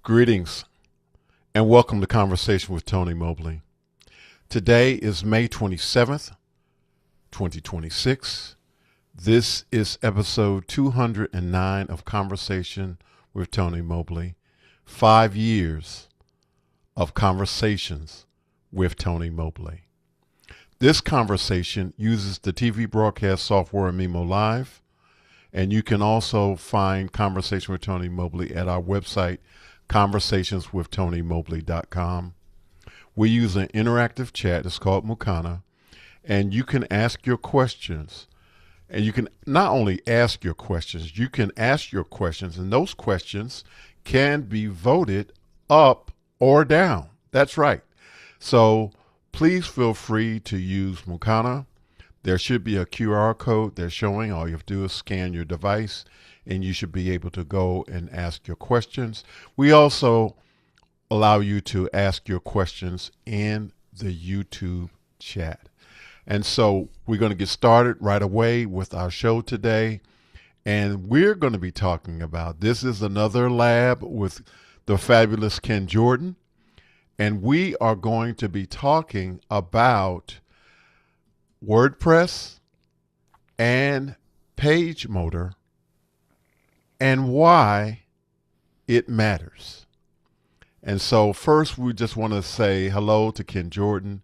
Greetings and welcome to Conversation with Tony Mobley. Today is May 27th, 2026. This is episode 209 of Conversation with Tony Mobley. 5 years of conversations with Tony Mobley. This conversation uses the TV broadcast software Mimo Live, and you can also find Conversation with Tony Mobley at our website, conversationswithtonymobley.com. We use an interactive chat. It's called Mukana, and you can ask your questions. And you can not only ask your questions, you can ask your questions, and those questions can be voted up or down. That's right. So please feel free to use Mukana. There should be a QR code there showing. All you have to do is scan your device, and you should be able to go and ask your questions. We also allow you to ask your questions in the YouTube chat. And so we're going to get started right away with our show today. And we're going to be talking about, this is another lab with the fabulous Ken Jordan. And we are going to be talking about WordPress and PageMotor and why it matters. And so first, we just want to say hello to Ken Jordan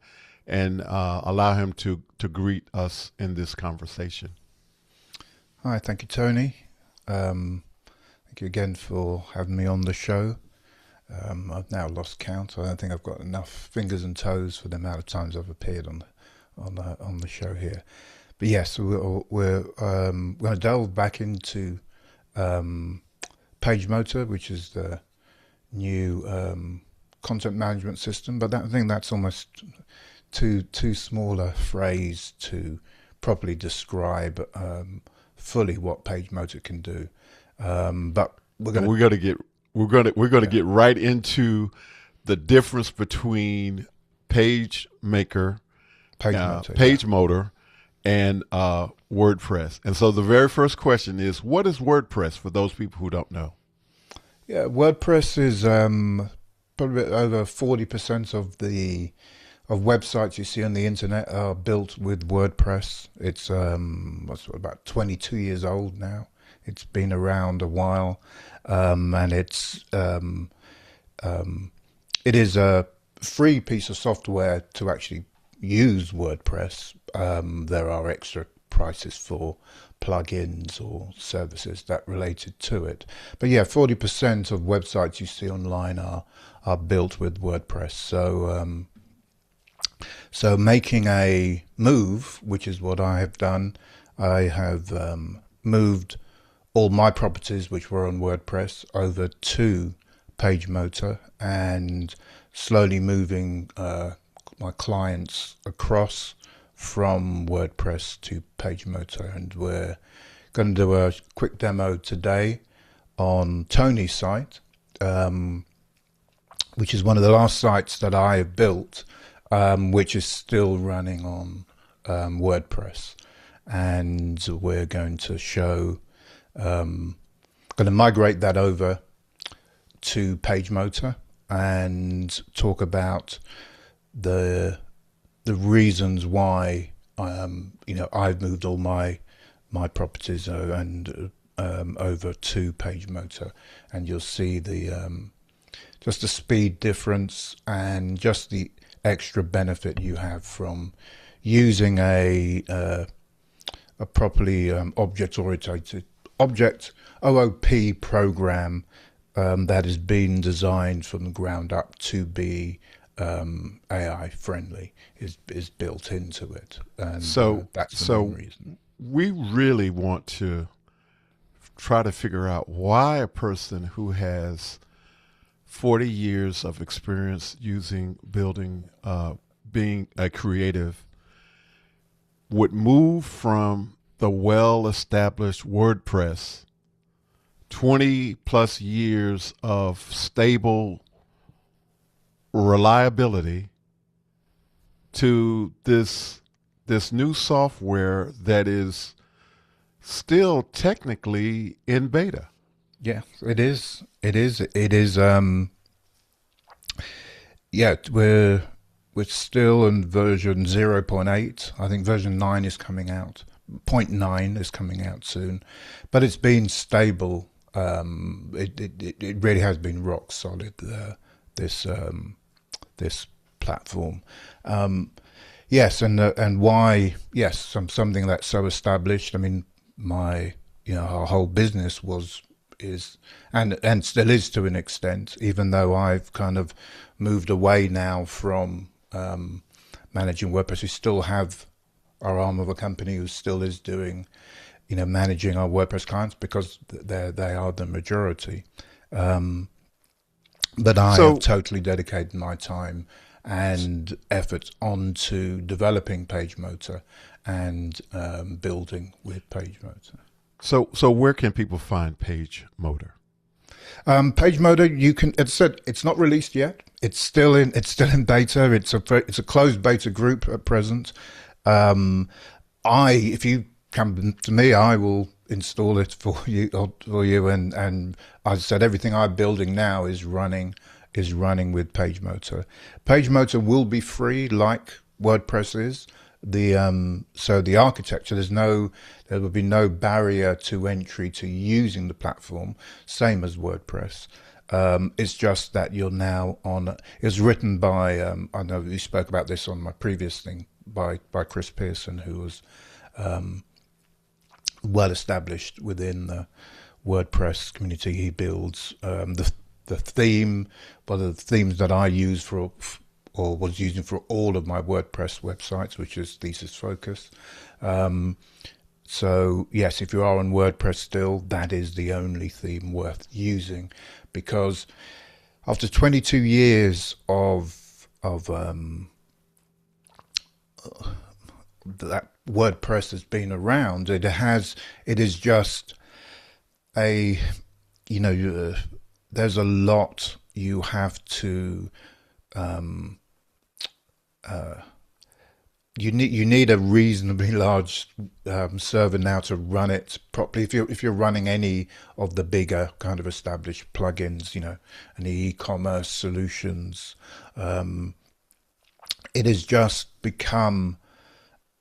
and allow him to greet us in this conversation. Hi, thank you, Tony. Thank you again for having me on the show. I've now lost count. I don't think I've got enough fingers and toes for the amount of times I've appeared on the show here. But yes, we're going to delve back into PageMotor, which is the new content management system. But I think that's almost too small a phrase to properly describe fully what PageMotor can do. But we're going to get right into the difference between PageMotor, and WordPress. And so the very first question is, what is WordPress for those people who don't know? Yeah, WordPress is probably over 40% of websites you see on the internet are built with WordPress. It's about 22 years old now. It's been around a while, and it is a free piece of software to actually use WordPress. There are extra prices for plugins or services that related to it. But yeah, 40% of websites you see online are built with WordPress. So making a move, which is what I have done, I have moved all my properties which were on WordPress over to PageMotor and slowly moving my clients across from WordPress to PageMotor. And we're going to do a quick demo today on Tony's site, which is one of the last sites that I have built, which is still running on WordPress. And we're going to show, going to migrate that over to PageMotor and talk about the reasons why I've moved all my properties and over to PageMotor, and you'll see the just the speed difference and just the extra benefit you have from using a properly object-oriented OOP program that has been designed from the ground up to be AI-friendly is built into it, and that's the main reason. We really want to try to figure out why a person who has 40 years of experience building, being a creative, would move from the well-established WordPress, 20 plus years of stable reliability, to this new software that is still technically in beta. Yeah, it is. Yeah, we're still in version 0.8. I think version 9 is coming out. Point 0.9 is coming out soon, but it's been stable. It really has been rock solid. This this platform. Yes, and why? Yes, something that's so established. I mean, our whole business is and still is to an extent, even though I've kind of moved away now from managing WordPress. We still have our arm of a company who still is doing, managing our WordPress clients because they are the majority. But I have So totally dedicated my time and efforts onto developing PageMotor and building with PageMotor. so where can people find PageMotor? PageMotor, you can. It's not released yet. It's still in beta. It's a closed beta group at present. If you come to me, I will install it for you. And as I said, everything I'm building now is running with PageMotor. PageMotor will be free, like WordPress is. So the architecture, there will be no barrier to entry to using the platform, same as WordPress. It's just that you're now on. It's written by I know we spoke about this on my previous thing by Chris Pearson, who was well established within the WordPress community. He builds the theme, one of the themes that I use or was using for all of my WordPress websites, which is Thesis Focus. So yes, if you are on WordPress still, that is the only theme worth using, because after 22 years of that WordPress has been around, it is just there's a lot you have to you need a reasonably large server now to run it properly. If you're running any of the bigger kind of established plugins, and the e-commerce solutions, it has just become,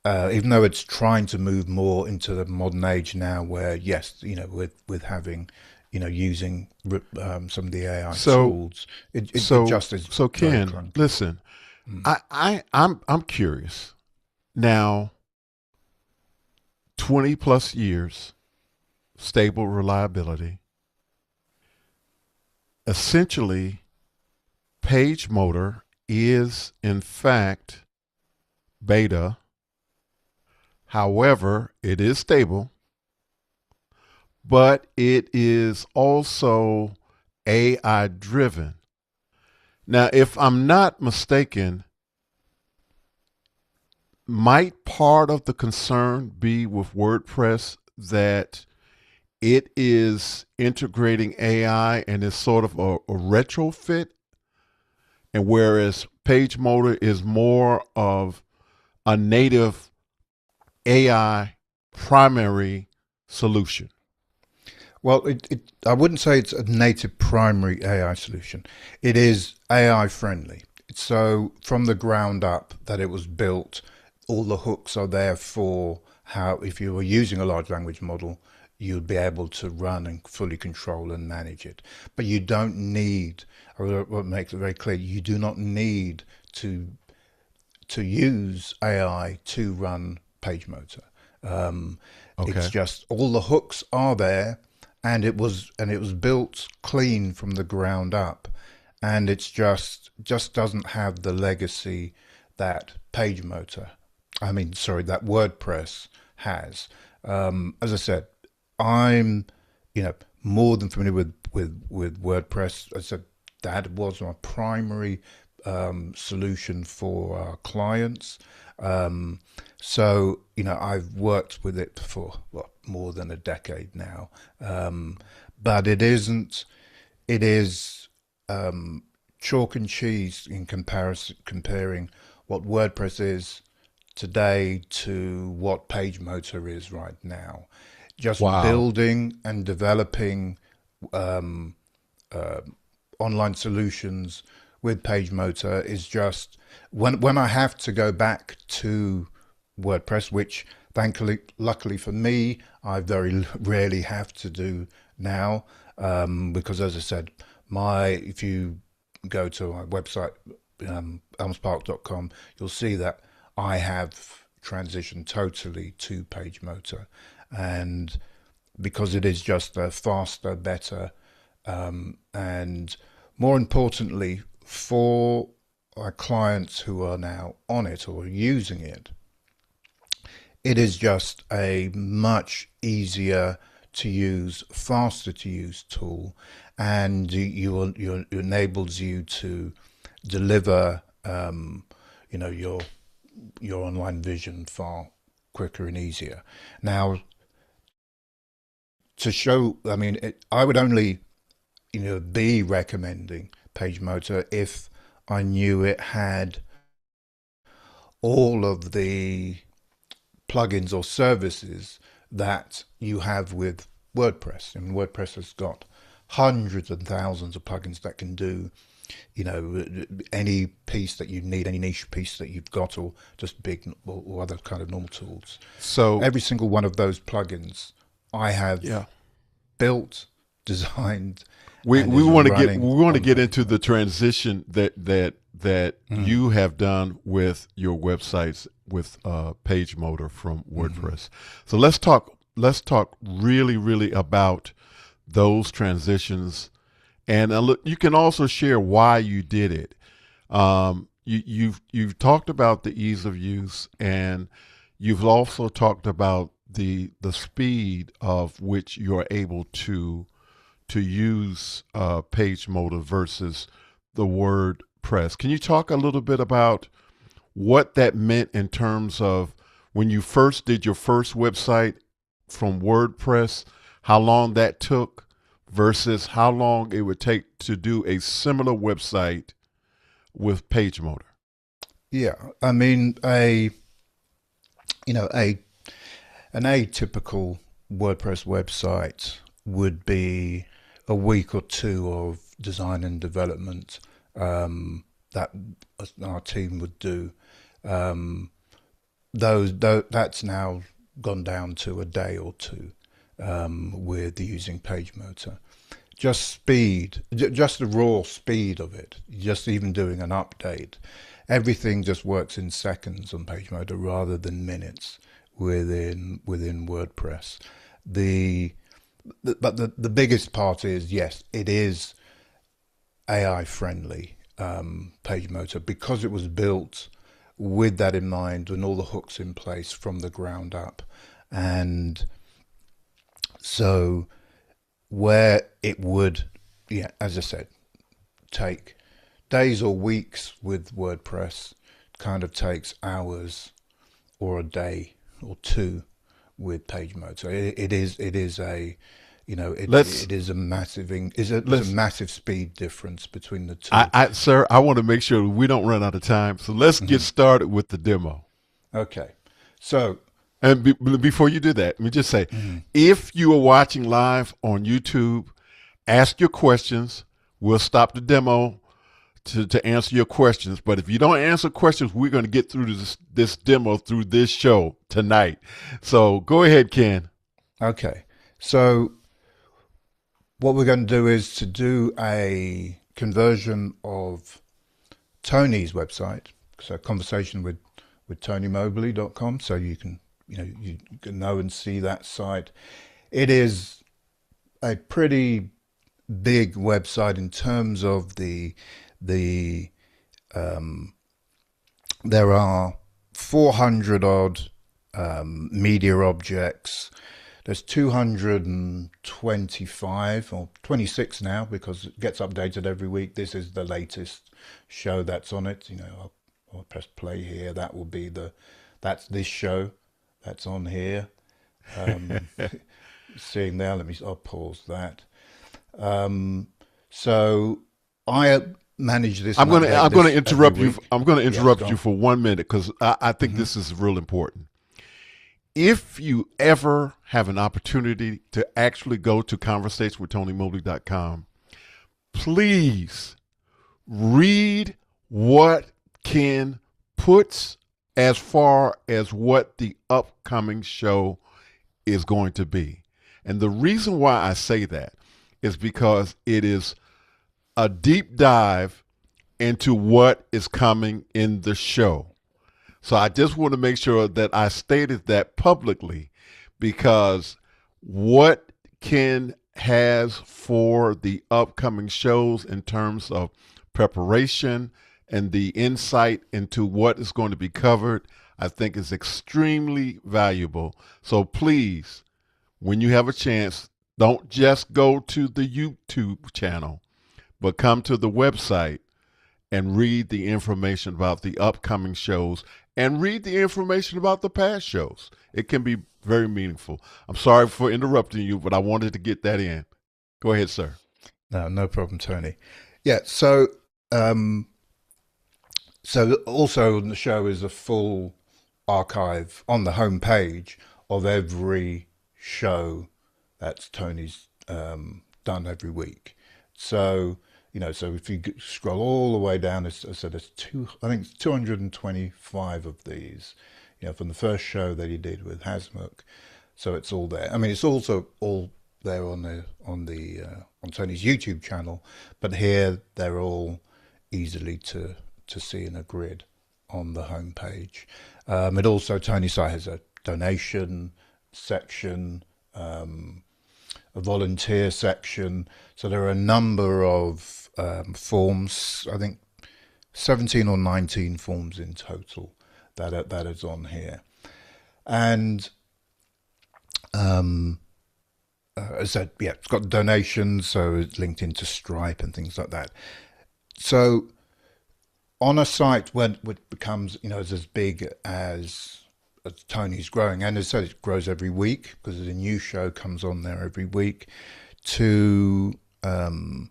even though it's trying to move more into the modern age now, where yes, with having, using some of the AI tools, it just is So very Ken, clunky. listen, I'm curious. Now, 20 plus years, stable reliability. Essentially, PageMotor is in fact beta. However, it is stable, but it is also AI driven. Now, if I'm not mistaken, might part of the concern be with WordPress that it is integrating AI and is sort of a retrofit, and whereas PageMotor is more of a native AI primary solution? Well, I wouldn't say it's a native primary AI solution. It is AI friendly. So from the ground up that it was built, all the hooks are there for how, if you were using a large language model, you'd be able to run and fully control and manage it. But you don't need, what makes it very clear, you do not need to use AI to run PageMotor. It's Okay. just all the hooks are there, and it was built clean from the ground up, and it's just doesn't have the legacy that that WordPress has. As I said, I'm more than familiar with WordPress. As I said, that was my primary solution for our clients. So I've worked with it for more than a decade now, but it isn't. It is chalk and cheese in comparing what WordPress is today to what PageMotor is right now. Just Wow. building and developing online solutions with PageMotor is just when I have to go back to WordPress, which thankfully, luckily for me, I very rarely have to do now, because as I said, if you go to my website, elmspark.com, you'll see that I have transitioned totally to PageMotor, and because it is just a faster, better, and more importantly, for our clients who are now on it or using it, it is just a much easier to use, faster to use tool, and it enables you to deliver, your online vision far quicker and easier. Now, to show, I would only, be recommending PageMotor if I knew it had all of the plugins or services that you have with WordPress. And WordPress has got hundreds and thousands of plugins that can do, any piece that you need, any niche piece that you've got, or just big or other kind of normal tools. So every single one of those plugins I have built, designed. We want to get into the transition that you have done with your websites with PageMotor from WordPress. So let's talk really about those transitions, and you can also share why you did it. You've talked about the ease of use, and you've also talked about the speed of which you're able to use PageMotor versus the WordPress. Can you talk a little bit about what that meant in terms of when you first did your first website from WordPress, how long that took versus how long it would take to do a similar website with PageMotor? Yeah, I mean, an atypical WordPress website would be a week or two of design and development that our team would do. That's now gone down to a day or two with using PageMotor. Just speed, just the raw speed of it, just even doing an update. Everything just works in seconds on PageMotor rather than minutes within WordPress. But the biggest part is, yes, it is AI-friendly PageMotor, because it was built with that in mind and all the hooks in place from the ground up. And so where it would, as I said, take days or weeks with WordPress, kind of takes hours or a day or two with PageMotor. It is a massive speed difference between the two. Sir, I want to make sure we don't run out of time, so let's get started with the demo. Okay, so before you do that, let me just say, if you are watching live on YouTube, ask your questions. We'll stop the demo to answer your questions. But if you don't answer questions, we're going to get through this demo through this show tonight. So go ahead, Ken. Okay. So what we're going to do is to do a conversion of Tony's website. So a conversation with TonyMobley.com. So you can know and see that site. It is a pretty big website in terms of there are 400 odd media objects. There's 225 or 26 now, because it gets updated every week. This is the latest show that's on it. I'll press play here. That will be that's this show that's on here. Seeing there, I'll pause that. So I manage this. I'm going to interrupt you. I'm going to interrupt you for 1 minute, because I think this is real important. If you ever have an opportunity to actually go to conversationwithTonyMobley.com, please read what Ken puts as far as what the upcoming show is going to be. And the reason why I say that is because it is a deep dive into what is coming in the show. So I just want to make sure that I stated that publicly, because what Ken has for the upcoming shows in terms of preparation and the insight into what is going to be covered, I think is extremely valuable. So please, when you have a chance, don't just go to the YouTube channel, but come to the website and read the information about the upcoming shows and read the information about the past shows. It can be very meaningful. I'm sorry for interrupting you, but I wanted to get that in. Go ahead, sir. No problem, Tony. Yeah, so also on the show is a full archive on the home page of every show that Tony's done every week. So, so if you scroll all the way down, so there's I think it's 225 of these, from the first show that he did with Hasmukh. So it's all there. I mean, it's also all there on Tony's YouTube channel, but here they're all easily to see in a grid on the home page. It also, Tony's site has a donation section, a volunteer section. So there are a number of forms, I think 17 or 19 forms in total that is on here. And as I said, yeah, it's got donations, so it's linked into Stripe and things like that. So on a site when it becomes, as big as Tony's growing, and as I said, it grows every week because a new show comes on there every week, to within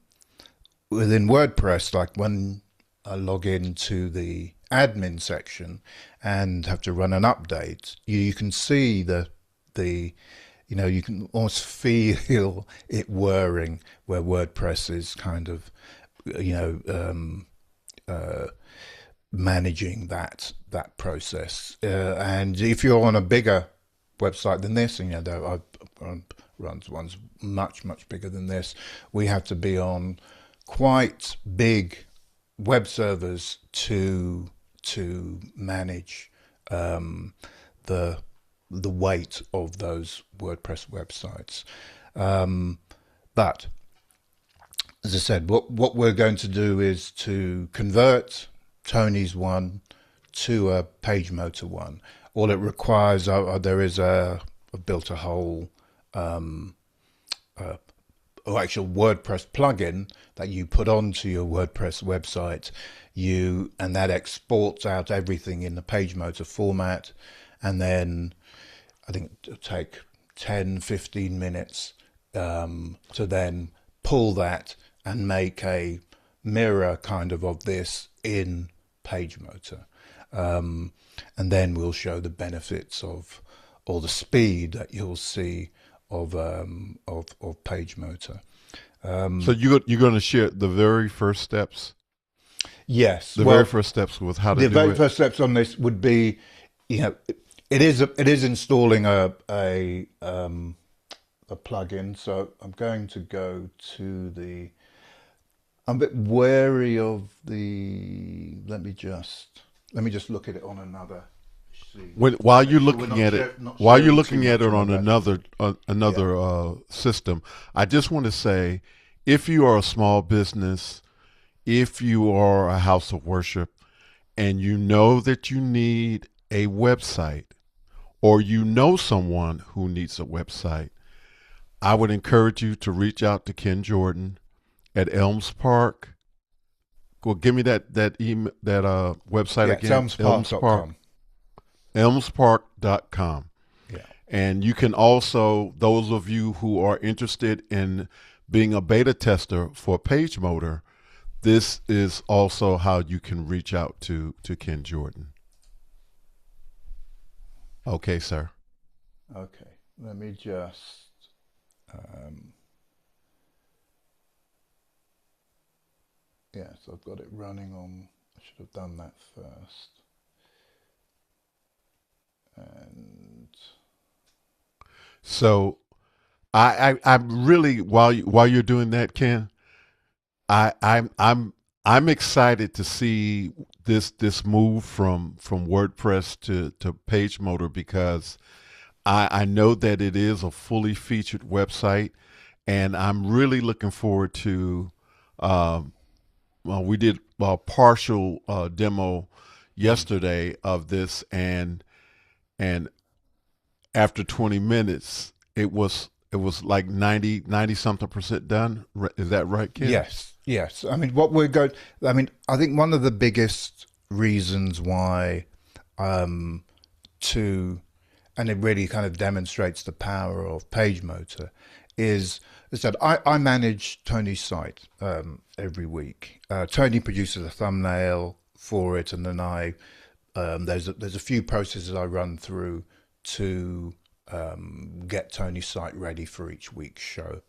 WordPress, like when I log into the admin section and have to run an update, you can see you can almost feel it whirring where WordPress is kind of, managing that process. And if you're on a bigger website than this, and I've run ones much bigger than this, we have to be on quite big web servers to manage the weight of those WordPress websites. But as I said, what we're going to do is to convert Tony's one to a PageMotor one. All it requires, there is I've built a whole actual WordPress plugin that you put onto your WordPress website, and that exports out everything in the PageMotor format, and then I think it'll take 10-15 minutes to then pull that and make a mirror kind of this in PageMotor. And then we'll show the benefits of, or the speed that you'll see of PageMotor. So you're going to share the very first steps? Yes. Very first steps with how to do it? The very first steps on this would be, it is installing a plugin. So I'm going to go to I'm a bit wary of let me just look at it on another. While you're looking at it on another system, I just want to say, if you are a small business, if you are a house of worship, and you know that you need a website, or you know someone who needs a website, I would encourage you to reach out to Ken Jordan at Elms Park. Well, give me that website again. Elmspark.com. Elmspark.com. Yeah. And you can also, those of you who are interested in being a beta tester for PageMotor, this is also how you can reach out to Ken Jordan. Okay, sir. Okay, let me just Yes, I've got it running on. I should have done that first. And So I'm really while you're doing that, Ken, I'm excited to see this move from WordPress to PageMotor because I know that it is a fully featured website, and I'm really looking forward to. Um, well, we did a partial demo yesterday of this, and after 20 minutes, it was like 90 something percent done. Is that right, Ken? yes, yes. I mean, what we're going. I mean, I think one of the biggest reasons why, to, and it really kind of demonstrates the power of PageMotor, is that I manage Tony's site every week. Tony produces a thumbnail for it, and then there's a few processes I run through to get Tony's site ready for each week's show.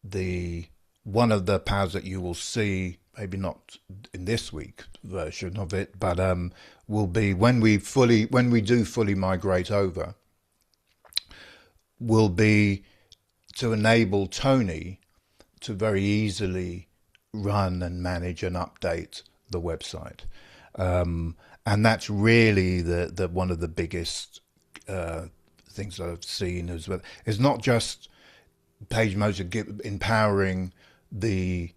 The one of the powers that you will see, maybe not in this week version of it, but will be when we do fully migrate over, will be to enable Tony to very easily run and manage and update the website. And that's really the one of the biggest things that I've seen as well. It's not just PageMotor empowering the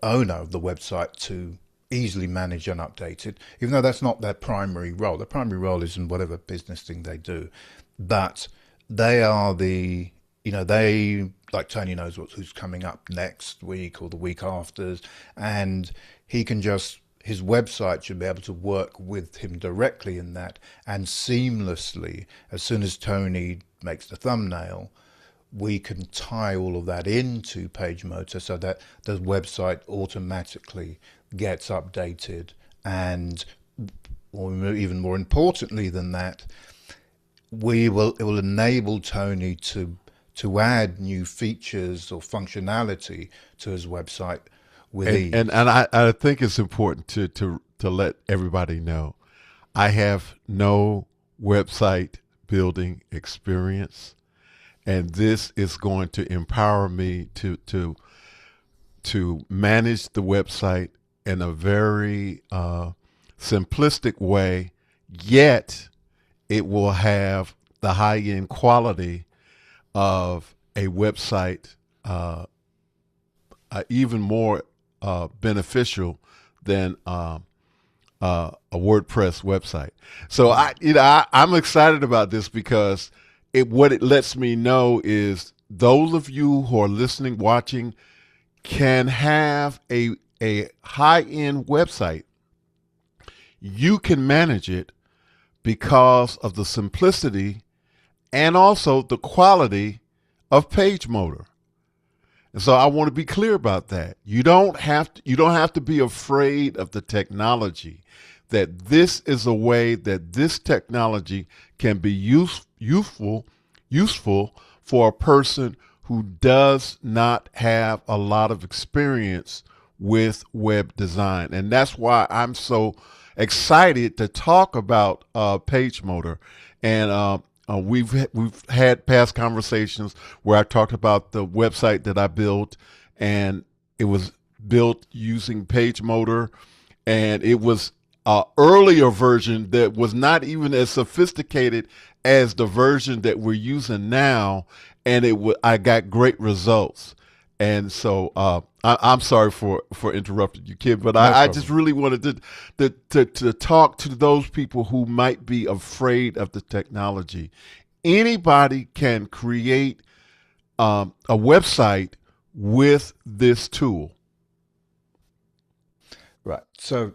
owner of the website to easily manage and update it, even though that's not their primary role. Their primary role is in whatever business thing they do, but they are they, like Tony knows who's coming up next week or the week after, and he can just, his website should be able to work with him directly in that, and seamlessly, as soon as Tony makes the thumbnail, we can tie all of that into PageMotor so that the website automatically gets updated, and or even more importantly than that, it will enable Tony to add new features or functionality to his website with ease. And I think it's important to let everybody know I have no website building experience, and this is going to empower me to manage the website in a very simplistic way, yet it will have the high-end quality of a website, even more beneficial than a WordPress website. So I'm excited about this because what it lets me know is those of you who are listening, watching, can have a high-end website. You can manage it because of the simplicity and also the quality of PageMotor. And so I want to be clear about that. You don't have to be afraid of the technology. That this is a way that this technology can be useful for a person who does not have a lot of experience with web design. And that's why I'm so excited to talk about PageMotor. And we've had past conversations where I talked about the website that I built, and it was built using PageMotor, and it was an earlier version that was not even as sophisticated as the version that we're using now, and I got great results. And so I'm sorry for interrupting you, Ken, but I just really wanted to talk to those people who might be afraid of the technology. Anybody can create a website with this tool. Right. So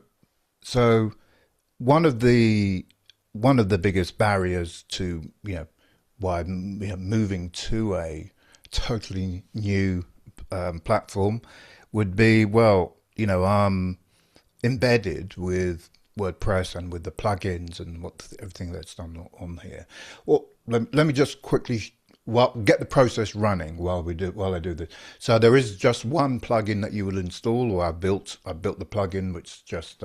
one of the biggest barriers to why moving to a totally new platform would be, well, I'm embedded with WordPress and with the plugins and everything that's done on here. Well, let me just quickly well, get the process running while I do this. So there is just one plugin that you will install, or I built the plugin, which is just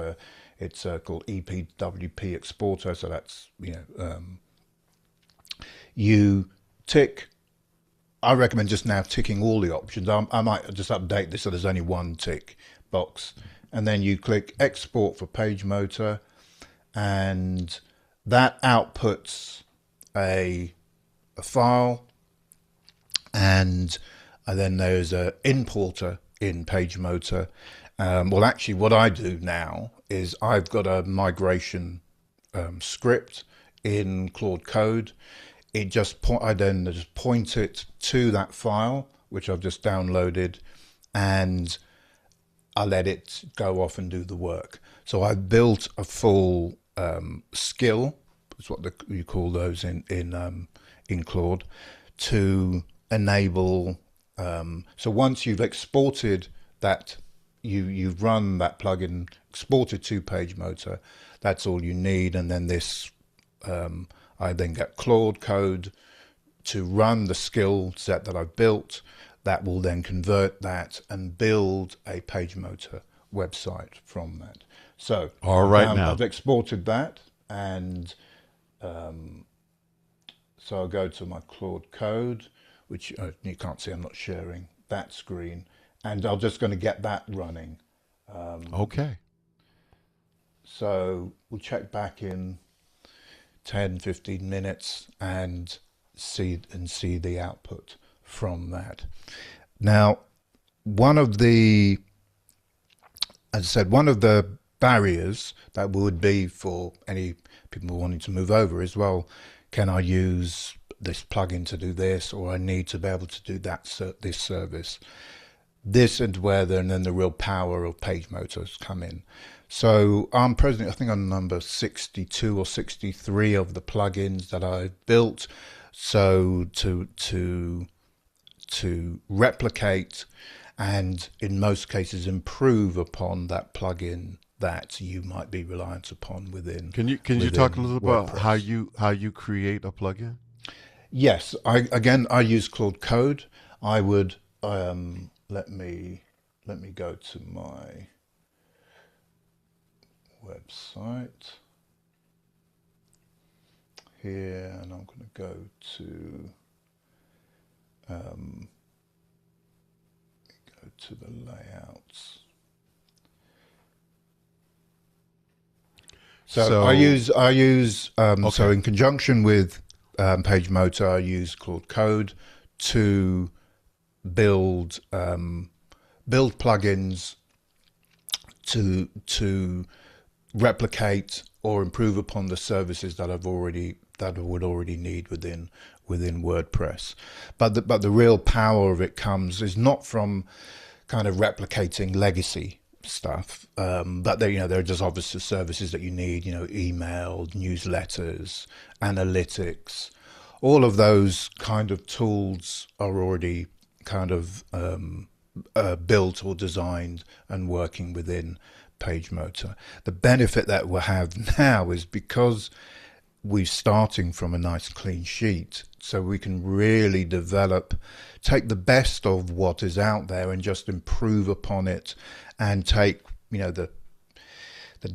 it's called EPWP Exporter. So that's you tick. I recommend just now ticking all the options. I might just update this so there's only one tick box, and then you click Export for PageMotor, and that outputs a file, and then there's an importer in PageMotor. Well, actually, what I do now is I've got a migration script in Claude Code. I then just point it to that file, which I've just downloaded, and I let it go off and do the work. So I've built a full skill, is what you call those in Claude, to enable. So once you've exported that, you've run that plugin, exported to PageMotor, that's all you need, and then this. I then get Claude Code to run the skill set that I've built. That will then convert that and build a PageMotor website from that. So all right, now I've exported that, and so I'll go to my Claude Code, which you can't see. I'm not sharing that screen, and I'm just going to get that running. Okay. So we'll check back in 10-15 minutes and see the output from that. Now, one of the barriers that would be for any people wanting to move over is, well, can I use this plugin to do this, or I need to be able to do this service? This and where then the real power of PageMotor come in. So I'm presently, I think I'm number 62 or 63 of the plugins that I've built. So to replicate and in most cases improve upon that plugin that you might be reliant upon within. Can you talk a little about WordPress. how you create a plugin? Yes, I use Claude Code. I would let me go to my website here, and I'm going to go to the layouts. So I use okay. So in conjunction with PageMotor, I use Claude Code to build plugins to replicate or improve upon the services that I would already need within WordPress. But the real power of it is not from kind of replicating legacy stuff, but there are just obviously services that you need, email, newsletters, analytics. All of those kind of tools are already kind of built or designed and working within PageMotor. The benefit that we'll have now is because we're starting from a nice clean sheet, so we can really take the best of what is out there and just improve upon it, and take the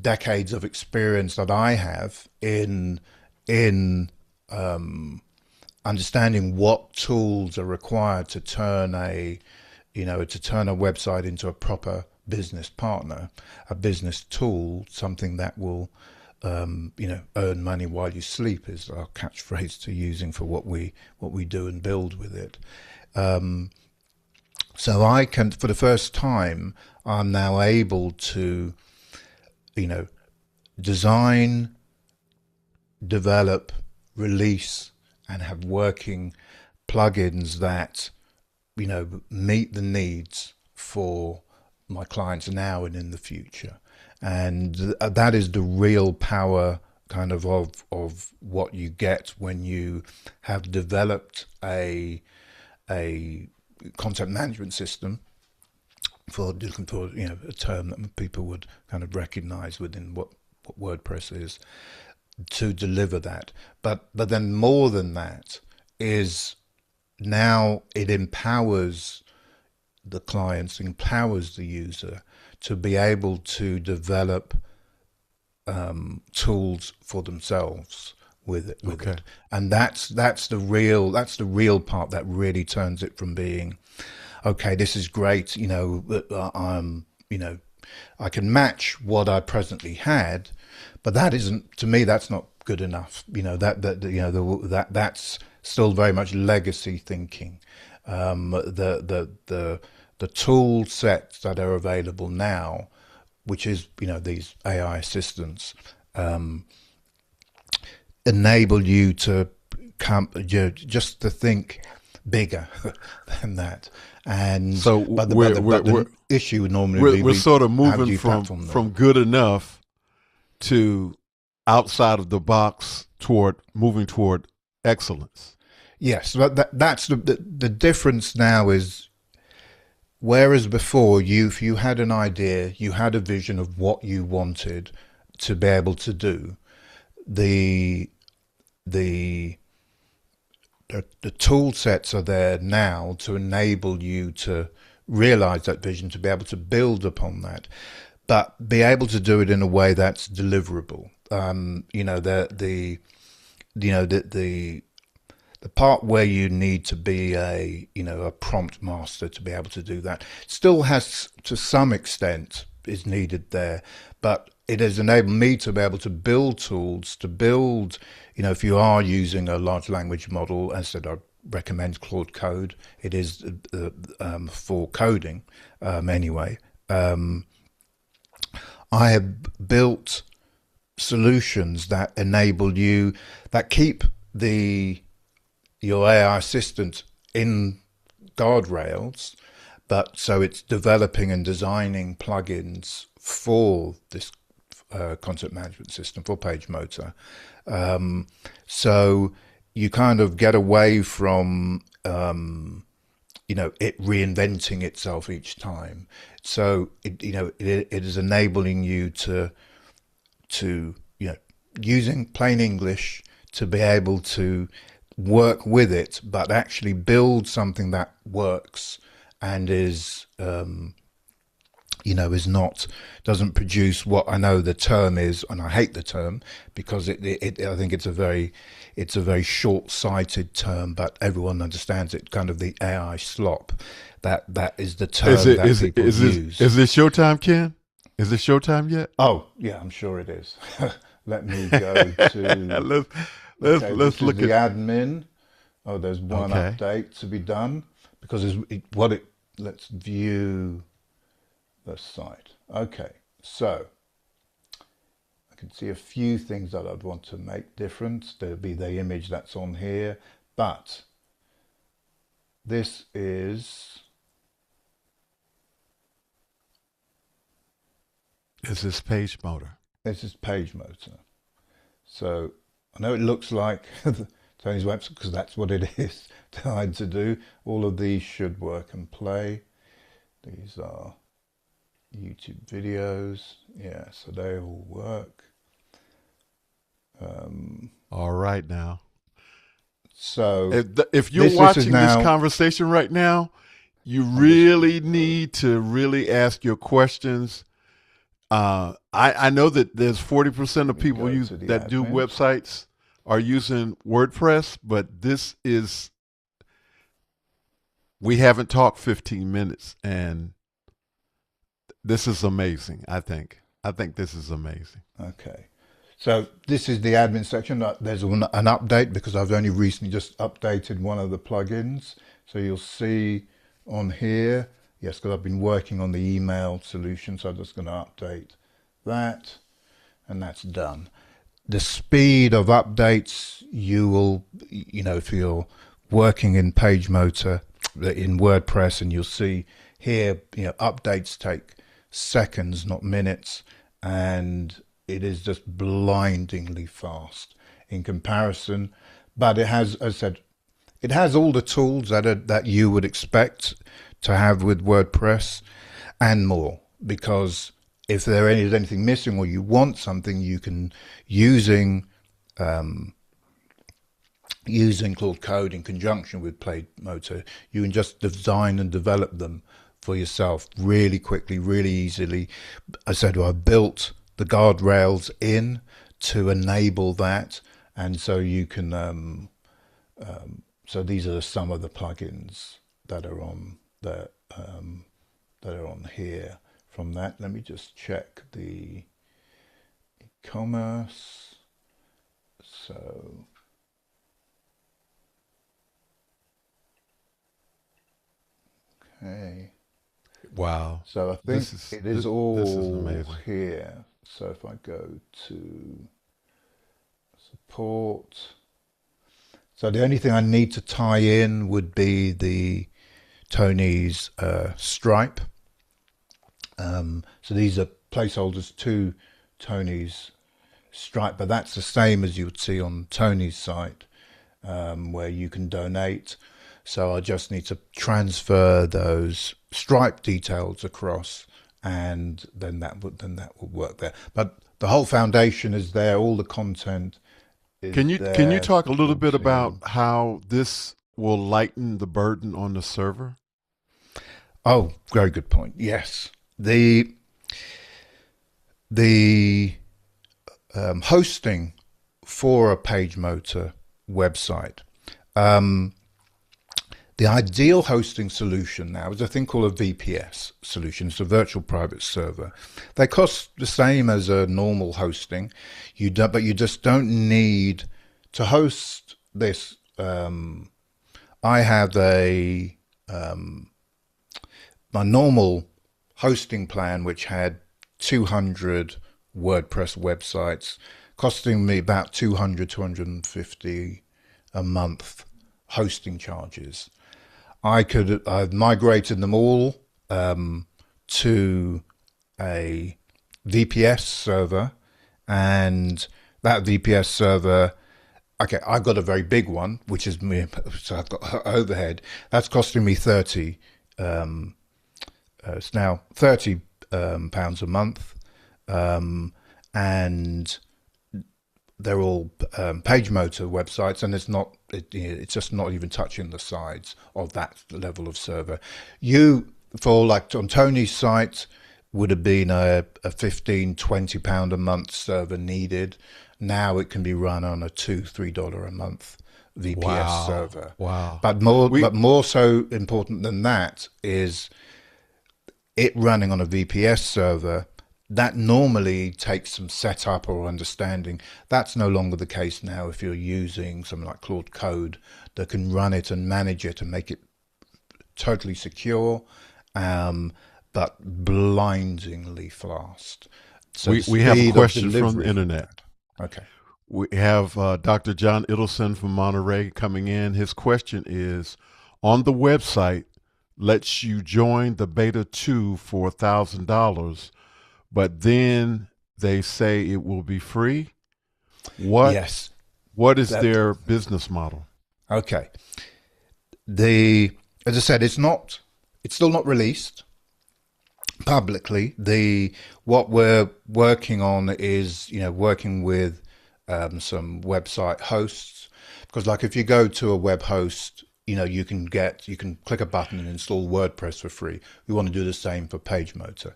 decades of experience that I have in understanding what tools are required to turn a website into a proper business partner, a business tool, something that will earn money while you sleep is our catchphrase to using for what we do and build with it. So I can, for the first time, I'm now able to, design, develop, release, and have working plugins that, meet the needs for my clients now and in the future. And that is the real power kind of what you get when you have developed a content management system, looking for a term that people would kind of recognize within what WordPress is, to deliver that. But then more than that is now it empowers the clients, empowers the user to be able to develop tools for themselves with it. Okay. And that's the real part that really turns it from being, okay, this is great, I can match what I presently had, but that isn't, to me, that's not good enough. That's still very much legacy thinking. The tool sets that are available now, which is, these AI assistants, enable you to just to think bigger than that. And So but the issue would normally we're sort of moving from good enough to outside of the box moving toward excellence. Yes, but that's the difference now is, whereas before if you had an idea, you had a vision of what you wanted to be able to do, the tool sets are there now to enable you to realize that vision, to be able to build upon that, but be able to do it in a way that's deliverable. The part where you need to be a prompt master to be able to do that still has, to some extent, is needed there, but it has enabled me to be able to build tools, to build, if you are using a large language model, as I said, I recommend Claude Code. It is for coding anyway. I have built solutions that enable you, that keep your AI assistant in guardrails, but so it's developing and designing plugins for this content management system, for PageMotor. So you kind of get away from it reinventing itself each time. So it is enabling you to using plain English to be able to work with it, but actually build something that works and is doesn't produce what I know the term is, and I hate the term because I think it's a very short-sighted term, but everyone understands it. Kind of the AI slop. That is the term that people use. Is it showtime, Ken? Is it showtime yet? Oh yeah, I'm sure it is. Let me go to. Let's look at the admin. Oh, there's one update to be done because let's view the site. Okay, so I can see a few things that I'd want to make different. There'll be the image that's on here, but this is PageMotor. This is PageMotor. So I know it looks like Tony's website because that's what it is tried to do. All of these should work and play. These are YouTube videos. Yeah, so they all work. All right now. So if you're watching this conversation right now, you really need to really ask your questions. I know that there's 40% of people that do websites are using WordPress, but we haven't talked 15 minutes, and this is amazing. I think this is amazing. Okay. So this is the admin section. There's an update because I've only recently just updated one of the plugins. So you'll see on here, yes, because I've been working on the email solution. So I'm just going to update that, and that's done. The speed of updates, you will, if you're working in PageMotor, in WordPress, and you'll see here, updates take seconds, not minutes, and it is just blindingly fast in comparison. But it has, as I said, it has all the tools that you would expect to have with WordPress and more, because if there is anything missing or you want something, you can, using using Claude Code in conjunction with PageMotor, you can just design and develop them for yourself really quickly, really easily. I said, well, I built the guardrails in to enable that, and so you can. So these are some of the plugins that are on that are on here. From that, let me just check the e-commerce. So. Okay. Wow. So I think it is all this is amazing. here. So if I go to support, so the only thing I need to tie in would be the Tony's Stripe. So these are placeholders to Tony's Stripe, but that's the same as you would see on Tony's site, where you can donate. So I just need to transfer those Stripe details across, and then that would work there. But the whole foundation is there. All the content is Can you there. talk a little bit about how this will lighten the burden on the server? Oh, very good point. Yes, the hosting for a PageMotor website. The ideal hosting solution now is a thing called a VPS solution. It's a virtual private server. They cost the same as a normal hosting. But you just don't need to host this. I have my normal hosting plan, which had 200 WordPress websites, costing me about 250 a month hosting charges. I've migrated them all to a VPS server, and that VPS server, okay, I've got a very big one, which is me, so I've got overhead. That's costing me 30. It's now 30 pounds a month, and they're all PageMotor websites, and it's just not even touching the sides of that level of server. For like on Tony's site, would have been a 15, 20 pound a month server needed. Now it can be run on a $2-3 a month VPS server. Wow. But more so important than that is it running on a VPS server. That normally takes some setup or understanding. That's no longer the case now if you're using something like Claude Code that can run it and manage it and make it totally secure, but blindingly fast. So we have a question from the internet. Okay. We have Dr. John Idelson from Monterey coming in. His question is, on the website lets you join the beta 2 for $1,000, but then they say it will be free. Yes. What is their business model? Okay. As I said, it's still not released publicly. What we're working on is, working with some website hosts, because like if you go to a web host, you can click a button and install WordPress for free. We want to do the same for PageMotor.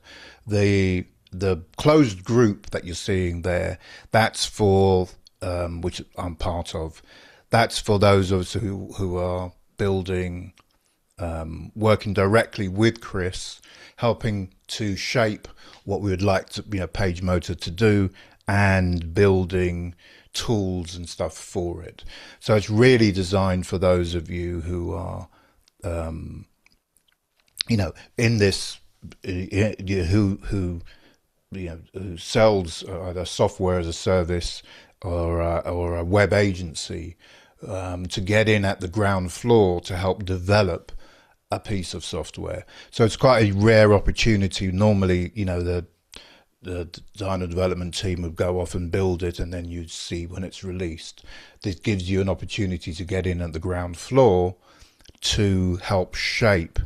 The closed group that you're seeing there, that's for which I'm part of. That's for those of us who are building, working directly with Chris, helping to shape what we would like to, PageMotor to do, and building tools and stuff for it. So it's really designed for those of you who are, in this, who sells either software as a service or a web agency, to get in at the ground floor to help develop a piece of software. So it's quite a rare opportunity. Normally, the design and development team would go off and build it, and then you'd see when it's released. This gives you an opportunity to get in at the ground floor to help shape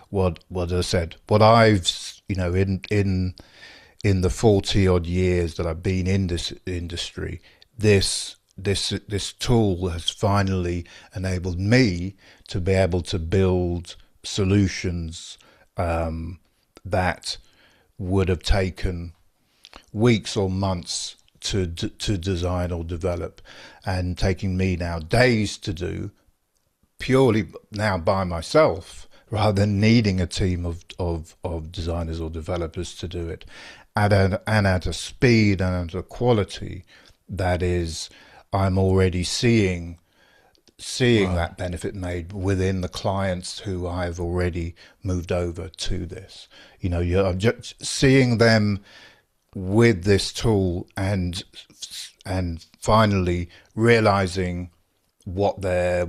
what I said, what I've, in the 40 odd years that I've been in this industry, this this tool has finally enabled me to be able to build solutions that would have taken weeks or months to design or develop, and taking me now days to do, purely now by myself, rather than needing a team of designers or developers to do it, at a speed and at a quality that is, I'm already seeing Wow. that benefit made within the clients who I've already moved over to this. You know, you're just seeing them with this tool, and finally realizing a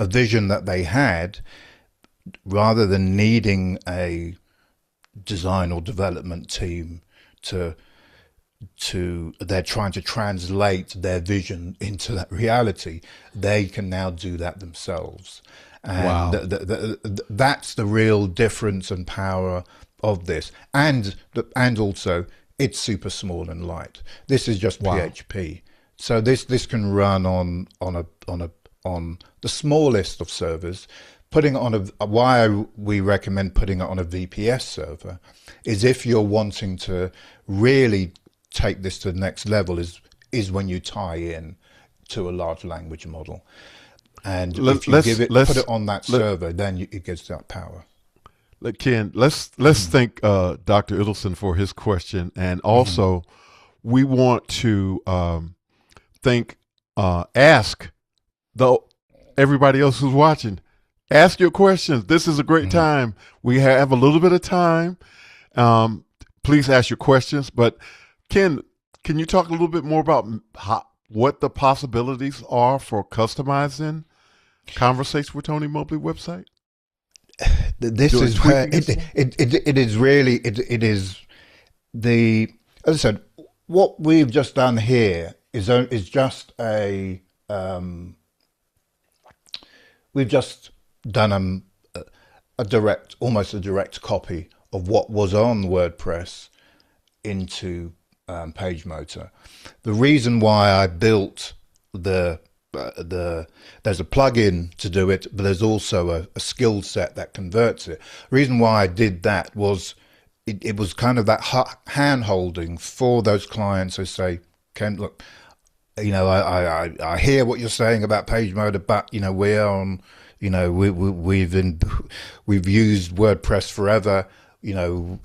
vision that they had, rather than needing a design or development team they're trying to translate their vision into that reality. They can now do that themselves, and Wow. that's the real difference and power of this. And also, it's super small and light. This is just Wow. PHP, so this can run on the smallest of servers. Putting it on why we recommend putting it on a VPS server is if you're wanting to really take this to the next level, is when you tie in to a large language model, and if you put it on that server, then it gets that power. Ken, let's thank Dr. Idelson for his question, and also we want to ask everybody else who's watching. Ask your questions. This is a great time. We have a little bit of time. Please ask your questions. But Ken, can you talk a little bit more about what the possibilities are for customizing Conversation with Tony Mobley website? This is where it is really, it is the, as I said, what we've just done here is just we've just done almost a direct copy of what was on WordPress into PageMotor. The reason why I built there's a plugin to do it, but there's also a skill set that converts it. The reason why I did that was it was kind of that hand holding for those clients who say, Ken, look, you know, I hear what you're saying about PageMotor, but you know, we're on, you know, we've used WordPress forever, you know,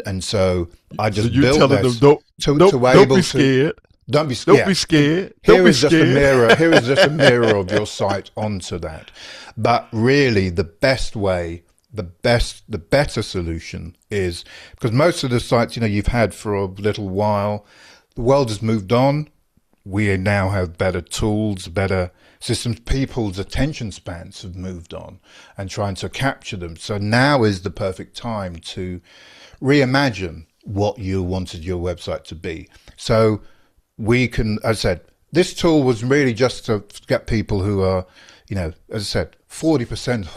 and so I just built this don't be scared. Don't be scared. Don't be scared. Here is just a mirror. Here is just a mirror of your site onto that. But really, the best way, the better solution is, because most of the sites, you know, you've had for a little while, the world has moved on. We now have better tools, better systems. People's attention spans have moved on, and trying to capture them. So now is the perfect time to reimagine what you wanted your website to be. So we can, as I said, this tool was really just to get people who are, you know, as I said, 40%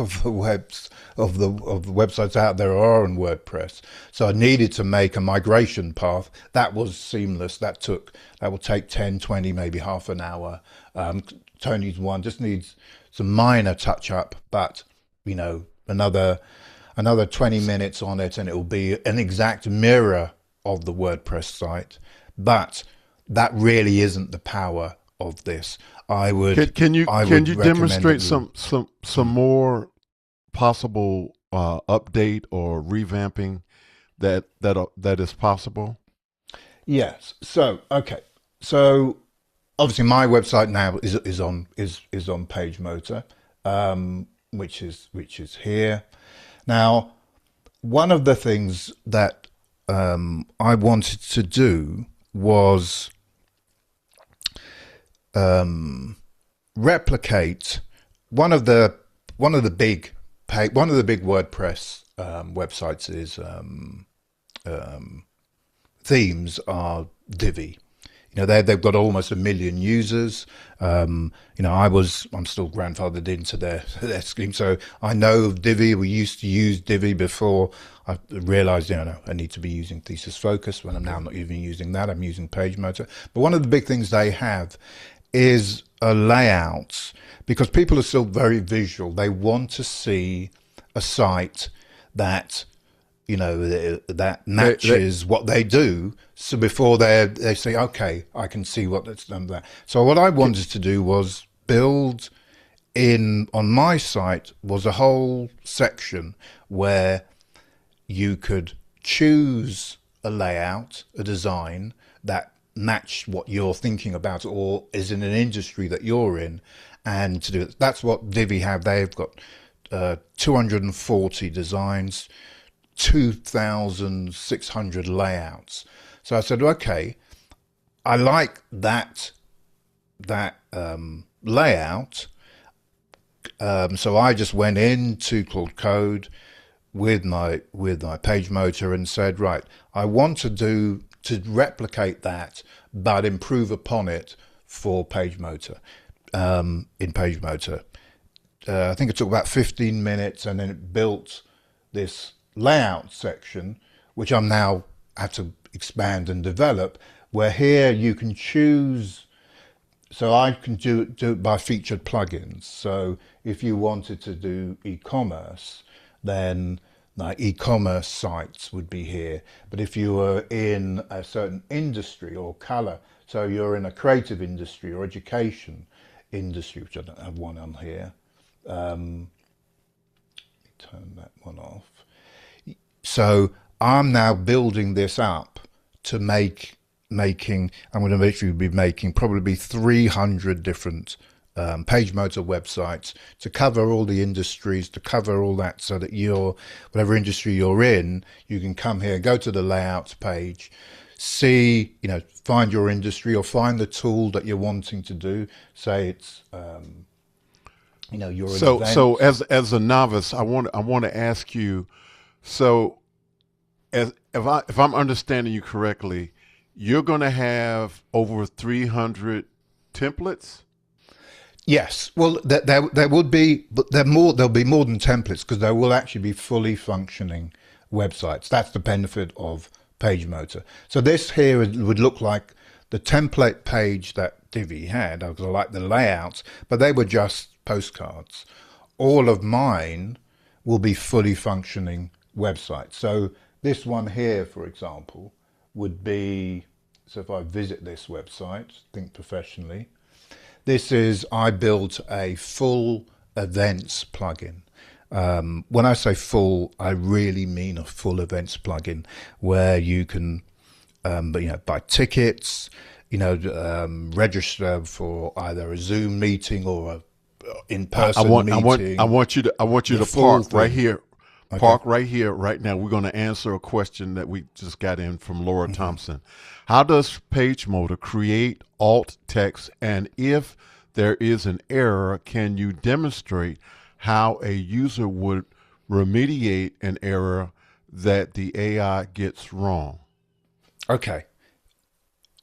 of the websites out there are on WordPress. So I needed to make a migration path that was seamless. That will take 10, 20, maybe half an hour. Tony's one just needs some minor touch up, but you know, another 20 minutes on it, and it will be an exact mirror of the WordPress site. But that really isn't the power of this. Can you demonstrate some more possible update or revamping that is possible? Yes. So okay. So obviously my website now is on PageMotor, which is here. Now, one of the things that I wanted to do was replicate one of the big WordPress websites is themes are Divi. You know, they've got almost 1 million users. You know, I'm still grandfathered into their scheme, so I know of Divi. We used to use Divi before I realized, you know, I need to be using Thesis Focus. When I'm now not even using that, I'm using PageMotor. But one of the big things they have is a layout, because people are still very visual. They want to see a site that, you know, that matches what they do. So before they say, okay, I can see what that's done there. So what I wanted to do was build on my site was a whole section where you could choose a layout, a design that matched what you're thinking about or is in an industry that you're in, and to do it. That's what Divi have. They've got 240 designs, 2,600 layouts. So I said, okay, I like that layout. So I just went into Claude Code with my PageMotor and said, right, I want to replicate that, but improve upon it for PageMotor. In PageMotor, I think it took about 15 minutes, and then it built this layout section, which I'm now have to expand and develop, where here you can choose. So I can do it by featured plugins. So if you wanted to do e-commerce, then like e-commerce sites would be here. But if you were in a certain industry or color, so you're in a creative industry or education industry, which I don't have one on here. Let me turn that one off. So I'm now building this up to I'm going to literally be making probably 300 different PageMotor websites to cover all the industries, to cover all that, so that whatever industry you're in, you can come here, go to the layouts page, see, you know, find your industry or find the tool that you're wanting to do. Say it's, you know, you're an event. So as a novice, I want to ask you, so if I'm understanding you correctly, you're going to have over 300 templates? Yes. Well, there would be, but there'll be more than templates, because there will actually be fully functioning websites. That's the benefit of PageMotor. So this here would look like the template page that Divi had, because I like the layouts, but they were just postcards. All of mine will be fully functioning websites. So this one here, for example, would be, so if I visit this website, Think Professionally, I built a full events plugin. When I say full, I really mean a full events plugin where you can, buy tickets, register for either a Zoom meeting or a in-person meeting. I want you to park right here. Okay. Park right here, right now. We're going to answer a question that we just got in from Laura Thompson. How does PageMotor create alt text? And if there is an error, can you demonstrate how a user would remediate an error that the AI gets wrong? Okay.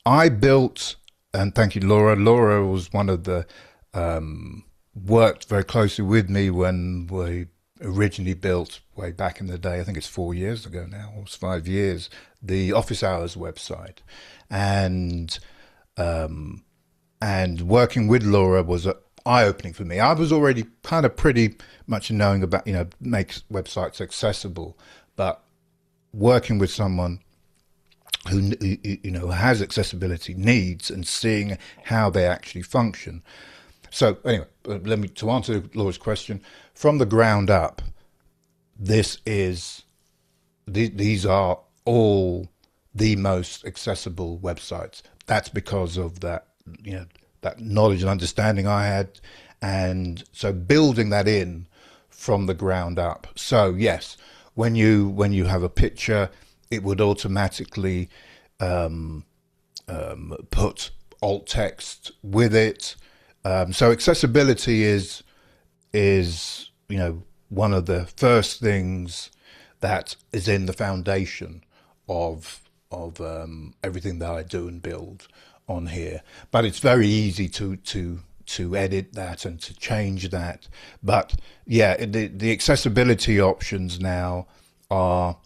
I built, and thank you, Laura. Laura was one of the, worked very closely with me when we originally built, way back in the day, I think it's 4 years ago now, or it's 5 years, the Office Hours website. And working with Laura was eye-opening for me. I was already kind of pretty much knowing about, makes websites accessible, but working with someone who has accessibility needs and seeing how they actually function. So anyway, to answer Laura's question, from the ground up, these are all the most accessible websites. That's because of that, that knowledge and understanding I had. And so building that in from the ground up. So yes, when you have a picture, it would automatically put alt text with it. So accessibility is one of the first things that is in the foundation of everything that I do and build on here. But it's very easy to edit that and to change that. But yeah, the accessibility options now are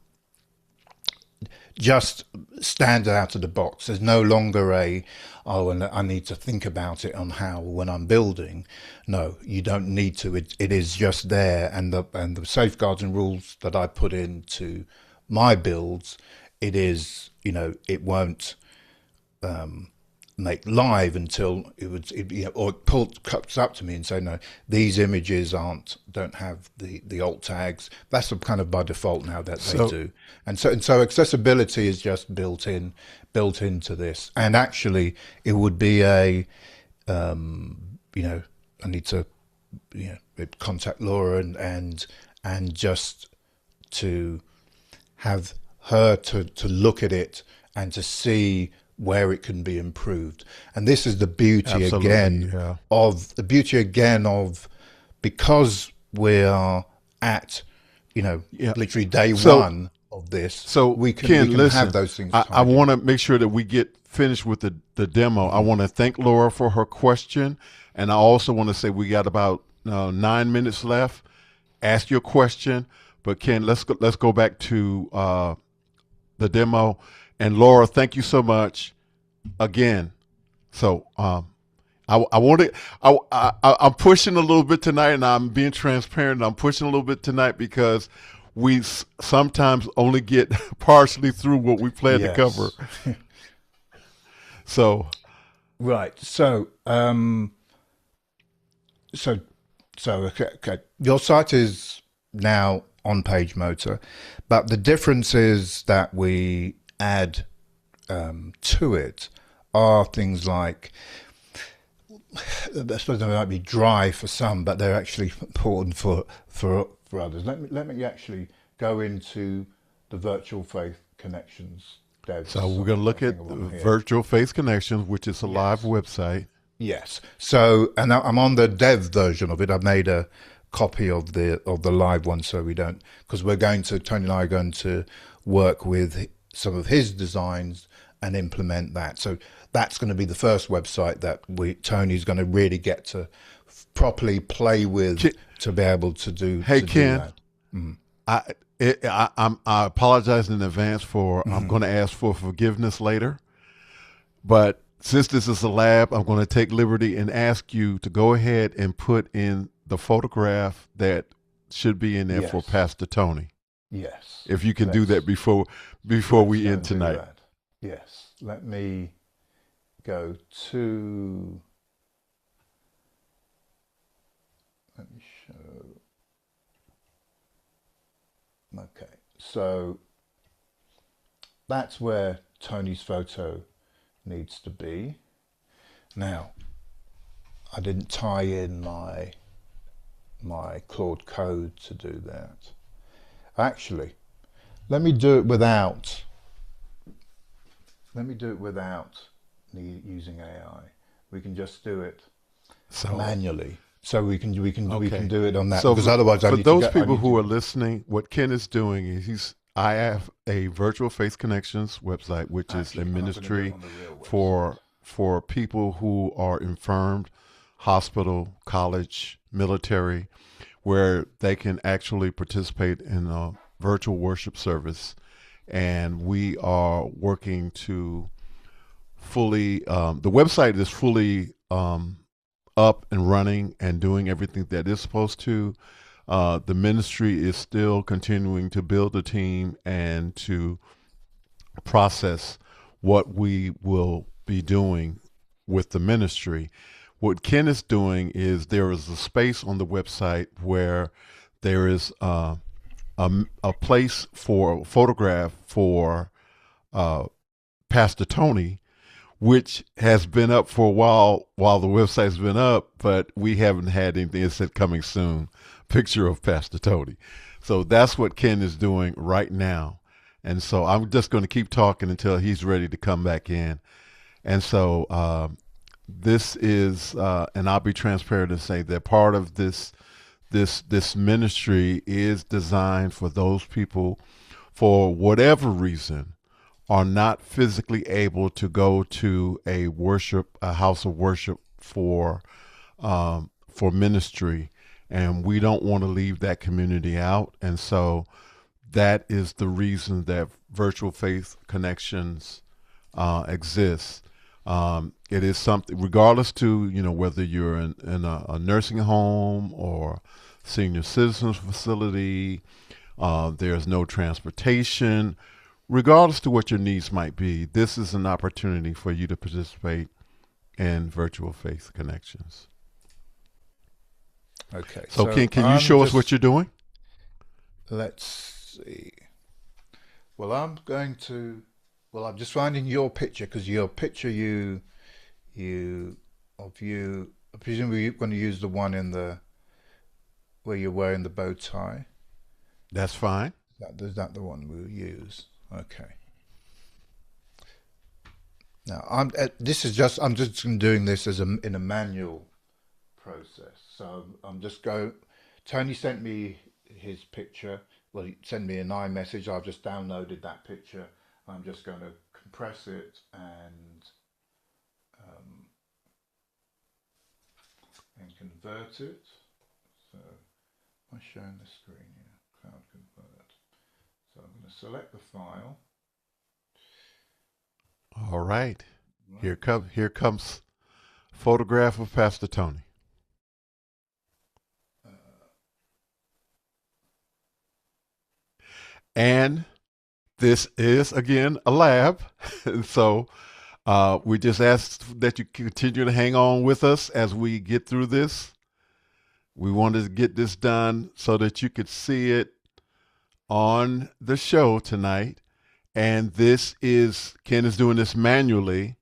just stands out of the box. There's no longer and I need to think about it on how when I'm building. No, you don't need to. It is just there, and the safeguards and rules that I put into my builds, it is, it won't make live until or it comes up to me and say, no, these images don't have the alt tags. That's kind of by default now that they do, and so accessibility is just built into this. And actually, it would be I need to contact Laura and just to have her to look at it and to see where it can be improved. And this is the beauty of because we are at literally day one of this, so we can Ken, have those things. I want to make sure that we get finished with the demo. I want to thank Laura for her question, and I also want to say we got about 9 minutes left. Ask your question, but Ken, let's go back to the demo. And Laura, thank you so much again. So I'm pushing a little bit tonight, and I'm being transparent. I'm pushing a little bit tonight because we sometimes only get partially through what we plan to cover. So, right. So, okay. Your site is now on PageMotor, but the difference is that we add to it are things like, I suppose they might be dry for some, but they're actually important for others. Let me actually go into the virtual faith connections dev. So we're going to look at virtual faith connections, which is a live website. Yes. So, and I'm on the dev version of it. I've made a copy of the live one, so we don't, because Tony and I are going to work with some of his designs and implement that. So that's going to be the first website that Tony's going to really get to properly play with to be able to do. Hey, to Ken, do that. I apologize in advance for I'm going to ask for forgiveness later, but since this is a lab, I'm going to take liberty and ask you to go ahead and put in the photograph that should be in there for Pastor Tony. Yes. If you can do that before we end tonight. Yes. Let me go to. Let me show. Okay. So that's where Tony's photo needs to be. Now, I didn't tie in my Claude code to do that. Actually, let me do it without using AI. We can just do it manually. So we can do it on that. So because otherwise, for those people who are listening, what Ken is doing is I have a virtual faith connections website, which is a ministry for people who are infirmed, hospital, college, military, where they can actually participate in a virtual worship service. And we are working to fully, the website is fully up and running and doing everything that it's supposed to. The ministry is still continuing to build a team and to process what we will be doing with the ministry. What Ken is doing is there is a space on the website where there is a place for a photograph for Pastor Tony, which has been up for a while the website's been up, but we haven't had anything. It said coming soon, picture of Pastor Tony. So that's what Ken is doing right now. And so I'm just going to keep talking until he's ready to come back in. And so this is, and I'll be transparent and say that part of this ministry is designed for those people, for whatever reason, are not physically able to go to a house of worship for ministry, and we don't want to leave that community out. And so that is the reason that virtual faith connections exists. It is something, regardless to, whether you're in a nursing home or senior citizens facility, there's no transportation. Regardless to what your needs might be, this is an opportunity for you to participate in virtual faith connections. Okay. So Ken, can you show us what you're doing? Let's see. Well, I'm just finding your picture, because your picture presumably you're going to use the one where you're wearing the bow tie. That's fine. Is that the one we'll use? Okay. Now I'm just doing this in a manual process. So Tony sent me his picture. Well, he sent me an iMessage. I've just downloaded that picture. I'm just going to compress it and convert it. So am I showing the screen here? Cloud convert. So I'm going to select the file. All right. Here comes photograph of Pastor Tony. And this is, again, a lab. So we just ask that you continue to hang on with us as we get through this. We wanted to get this done so that you could see it on the show tonight. And Ken is doing this manually.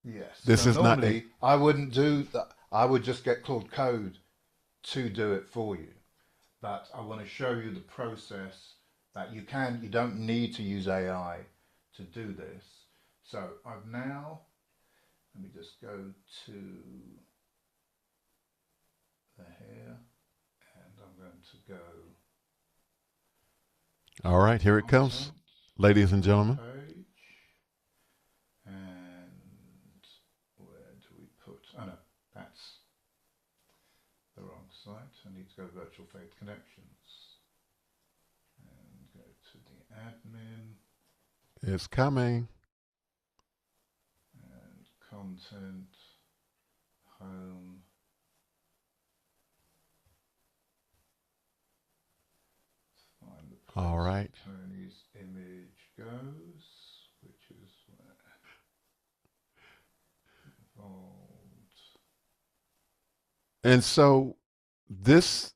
Yes. This is normally, I wouldn't do that. I would just get Claude Code to do it for you. But I want to show you the process that you don't need to use AI to do this. So let me just go to here, and I'm going to go. All right, here it comes, ladies and gentlemen. Page. And where do we put? Oh no, that's the wrong site. I need to go Virtual Faith Connections and go to the admin. It's coming. And content, home. Find the place all right. Tony's image goes, which is where involved. And so this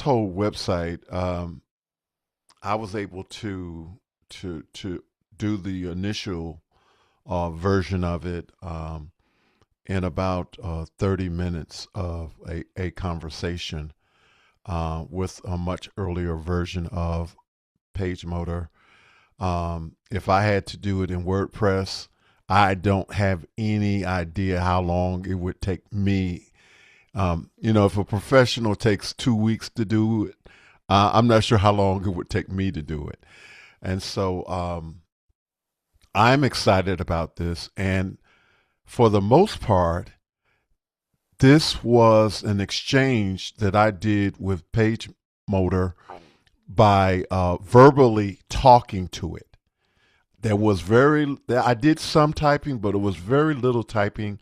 whole website, I was able to do the initial version of it in about 30 minutes of a conversation with a much earlier version of PageMotor. If I had to do it in WordPress, I don't have any idea how long it would take me. If a professional takes 2 weeks to do it, I'm not sure how long it would take me to do it. And so I'm excited about this. And for the most part, this was an exchange that I did with PageMotor by verbally talking to it. I did some typing, but it was very little typing.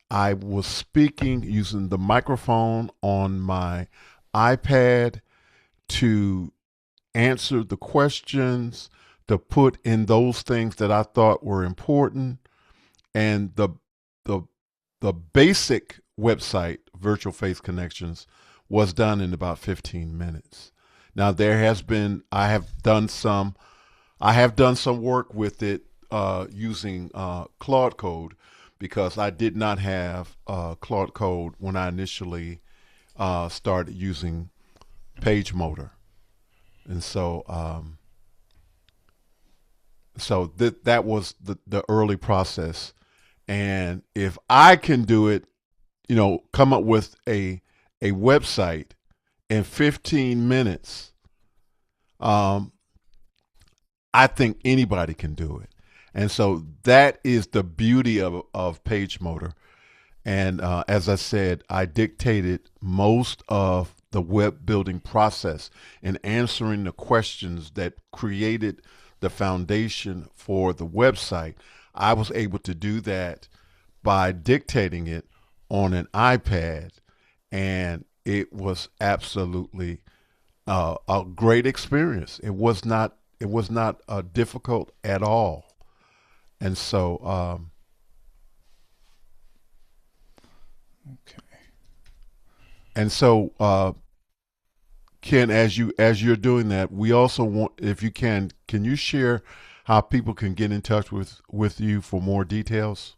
I was speaking using the microphone on my iPad to answer the questions, to put in those things that I thought were important. And the basic website, Virtual Faith Connections, was done in about 15 minutes. Now I have done some work with it using Claude Code, because I did not have Claude Code when I initially started using PageMotor. And so that was the early process. And if I can do it, come up with a website in 15 minutes, I think anybody can do it. And so that is the beauty of PageMotor. And as I said, I dictated most of the web building process and answering the questions that created the foundation for the website. I was able to do that by dictating it on an iPad, and it was absolutely a great experience. It was not difficult at all. And so Okay. and so Ken, as you're doing that, we also want, if you can you share how people can get in touch with you for more details?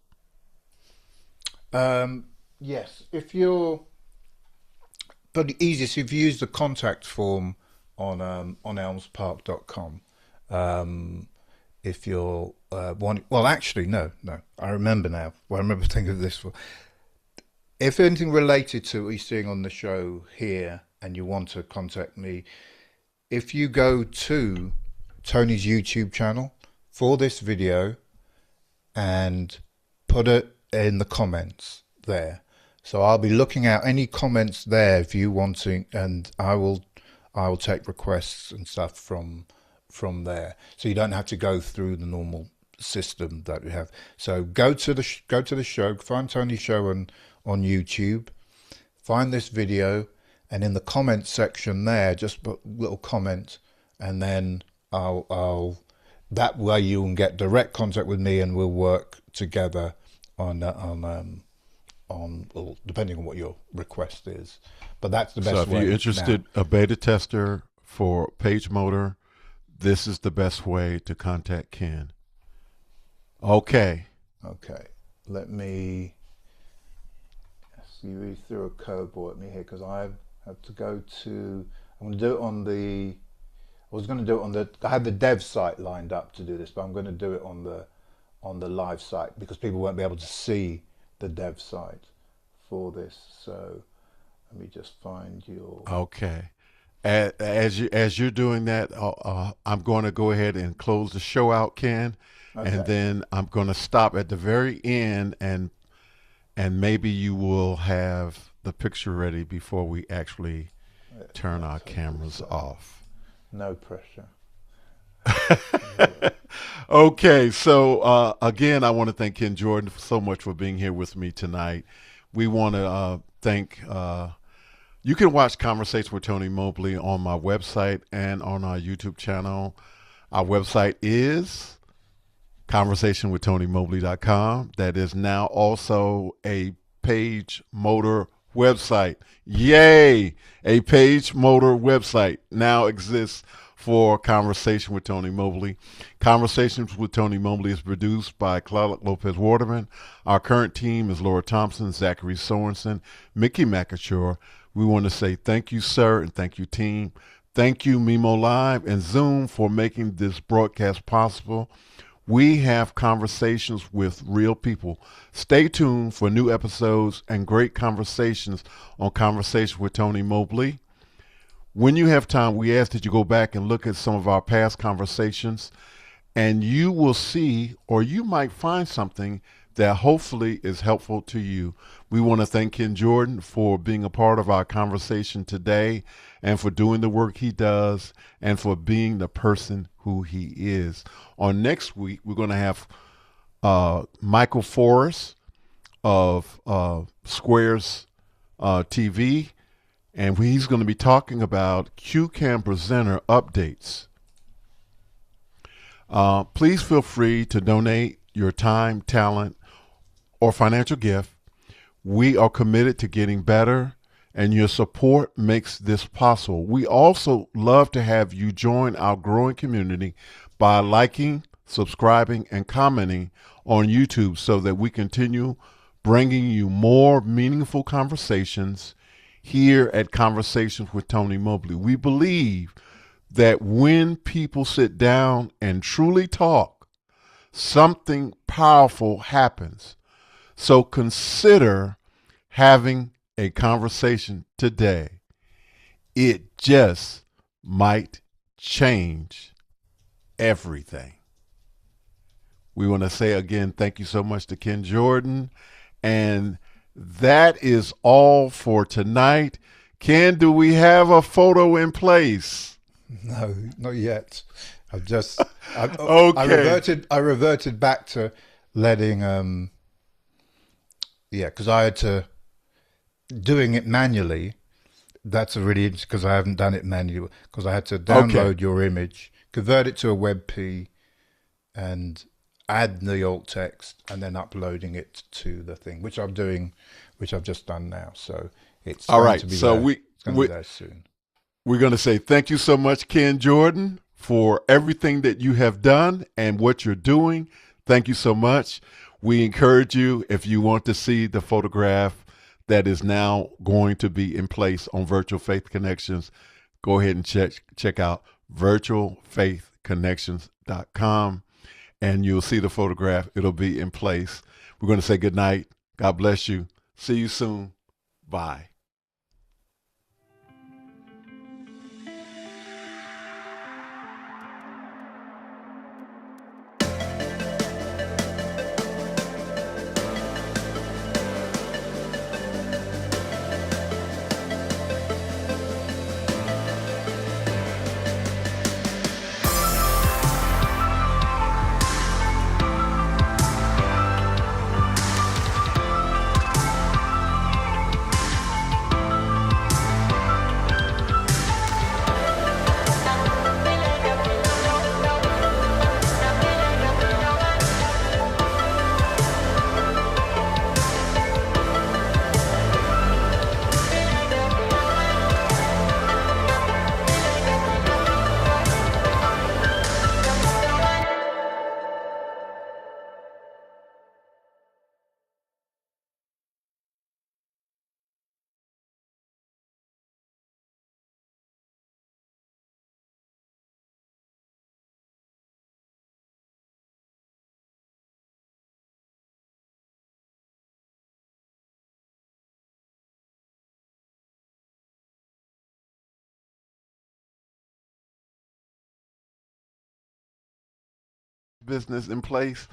Yes, if you're, but the easiest if you use the contact form on elmspark.com. If you're well, actually, no, I remember now. Well, I remember thinking of this. If anything related to what you're seeing on the show here, and you want to contact me, if you go to Tony's YouTube channel for this video and put it in the comments there. So I'll be looking at any comments there if you want to, and I will take requests and stuff from there. So you don't have to go through the normal system that we have. So go to the show, find Tony's show on YouTube, find this video, and in the comments section there, just put a little comment, and then I'll that way you can get direct contact with me, and we'll work together on well, depending on what your request is. But that's the best way. So if you're interested, a beta tester for PageMotor, this is the best way to contact Ken. Okay. Let me see. You threw a curveball at me here because I have to go to. I'm going to do it on the. I was going to do it on the. I had the dev site lined up to do this, but I'm going to do it on the live site because people won't be able to see the dev site for this. So let me just find your. Okay. As you're doing that, I'm going to go ahead and close the show out, Ken, and then I'm going to stop at the very end, and maybe you will have the picture ready before we actually turn our cameras off. No pressure. Okay, so again, I want to thank Ken Jordan so much for being here with me tonight. We want to thank. You can watch Conversation with Tony Mobley on my website and on our YouTube channel. Our website is conversationwithtonymobley.com. That is now also a PageMotor website. Yay! A PageMotor website now exists for Conversation with Tony Mobley. Conversations with Tony Mobley is produced by Claude Lopez Waterman. Our current team is Laura Thompson, Zachary Sorensen, Mickey McAchore. We want to say thank you, sir, and thank you, team. Thank you, Mimo Live and Zoom, for making this broadcast possible. We have conversations with real people. Stay tuned for new episodes and great conversations on Conversation with Tony Mobley. When you have time, we ask that you go back and look at some of our past conversations, and you will see, or you might find something that hopefully is helpful to you. We want to thank Ken Jordan for being a part of our conversation today, and for doing the work he does, and for being the person who he is. On next week, we're going to have Michael Forrest of Squares TV, and he's going to be talking about QCAM Presenter updates. Please feel free to donate your time, talent, or financial gift. We are committed to getting better, and your support makes this possible. We also love to have you join our growing community by liking, subscribing, and commenting on YouTube so that we continue bringing you more meaningful conversations here at Conversations with Tony Mobley. We believe that when people sit down and truly talk, something powerful happens. So consider having a conversation today. It just might change everything. We want to say again, thank you so much to Ken Jordan. And that is all for tonight. Ken, do we have a photo in place? No, not yet. I've just Okay. I reverted back to letting because I had to doing it manually. That's a really interesting because I haven't done it manually because I had to Okay. download your image, convert it to a WebP, and add the alt text, and then uploading it to the thing, which I'm doing, which I've just done now. So it's All going right. to be So there. we It's going to be we there soon. we're going to say thank you so much, Ken Jordan, for everything that you have done and what you're doing. Thank you so much. We encourage you, if you want to see the photograph that is now going to be in place on Virtual Faith Connections, go ahead and check out virtualfaithconnections.com, and you'll see the photograph. It'll be in place. We're going to say good night. God bless you. See you soon. Bye. Business in place,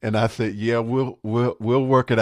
and I said, yeah, we'll work it out.